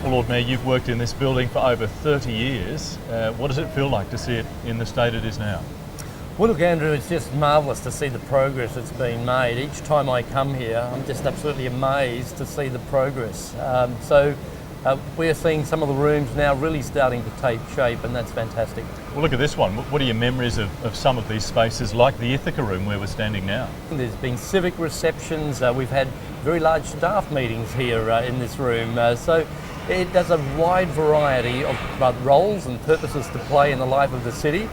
Well, Lord Mayor, you've worked in this building for over 30 years. What does it feel like to see it in the state it is now? Well, look, Andrew, it's just marvellous to see the progress that's been made. Each time I come here, I'm just absolutely amazed to see the progress. We're seeing some of the rooms now really starting to take shape, and that's fantastic. Well, look at this one. What are your memories of some of these spaces, like the Ithaca Room where we're standing now? There's been civic receptions. We've had very large staff meetings here in this room. So it does a wide variety of roles and purposes to play in the life of the city.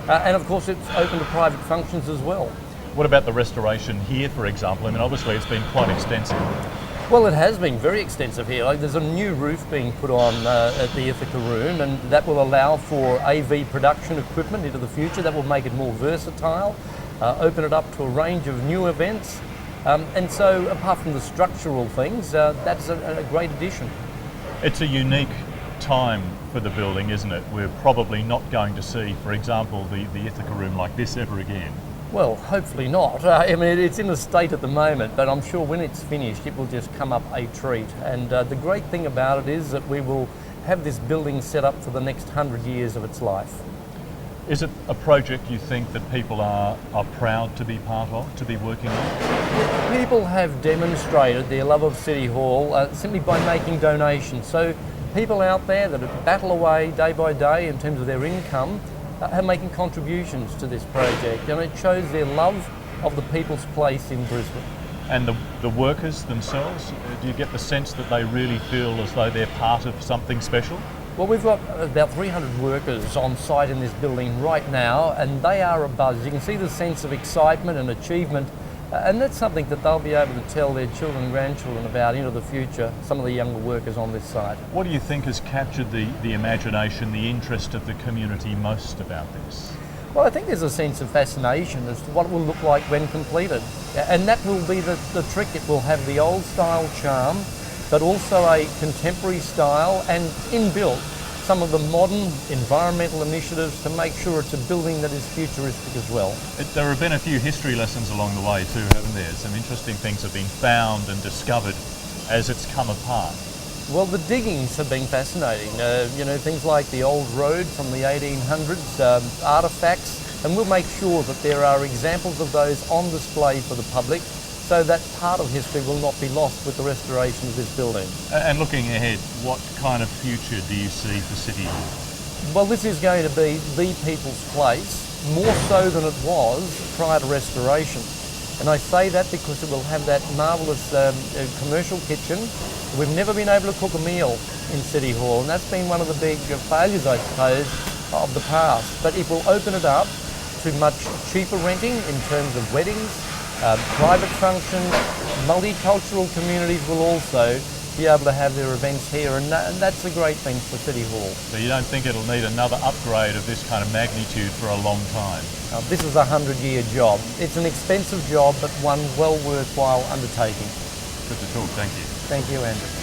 And of course, it's open to private functions as well. What about the restoration here, for example? I mean, obviously it's been quite extensive. Well, it has been very extensive here. There's a new roof being put on at the Ithaca Room, and that will allow for AV production equipment into the future. That will make it more versatile, open it up to a range of new events. And so, apart from the structural things, that's a great addition. It's a unique time for the building, isn't it? We're probably not going to see, for example, the Ithaca Room like this ever again. Well, hopefully not. I mean, it's in a state at the moment, but I'm sure when it's finished, it will just come up a treat. And the great thing about it is that we will have this building set up for the next 100 years of its life. Is it a project you think that people are proud to be part of, to be working on? People have demonstrated their love of City Hall simply by making donations. So people out there that battle away day by day in terms of their income are making contributions to this project, and it shows their love of the people's place in Brisbane. And the workers themselves, do you get the sense that they really feel as though they're part of something special? Well, we've got about 300 workers on site in this building right now, and they are abuzz. You can see the sense of excitement and achievement, and that's something that they'll be able to tell their children and grandchildren about into the future, some of the younger workers on this site. What do you think has captured the imagination, the interest of the community most about this? Well, I think there's a sense of fascination as to what it will look like when completed. And that will be the trick. It will have the old style charm, but also a contemporary style, and inbuilt some of the modern environmental initiatives to make sure it's a building that is futuristic as well. There have been a few history lessons along the way too, haven't there? Some interesting things have been found and discovered as it's come apart. Well, the diggings have been fascinating. Things like the old road from the 1800s, artefacts, and we'll make sure that there are examples of those on display for the public, so that part of history will not be lost with the restoration of this building. And looking ahead, what kind of future do you see for City Hall? Well, this is going to be the people's place, more so than it was prior to restoration. And I say that because it will have that marvellous commercial kitchen. We've never been able to cook a meal in City Hall, and that's been one of the big failures, I suppose, of the past. But it will open it up to much cheaper renting in terms of weddings, private functions. Multicultural communities will also be able to have their events here, and that's a great thing for City Hall. So you don't think it'll need another upgrade of this kind of magnitude for a long time? This is a 100-year job. It's an expensive job, but one well worthwhile undertaking. Good to talk, thank you. Thank you, Andrew.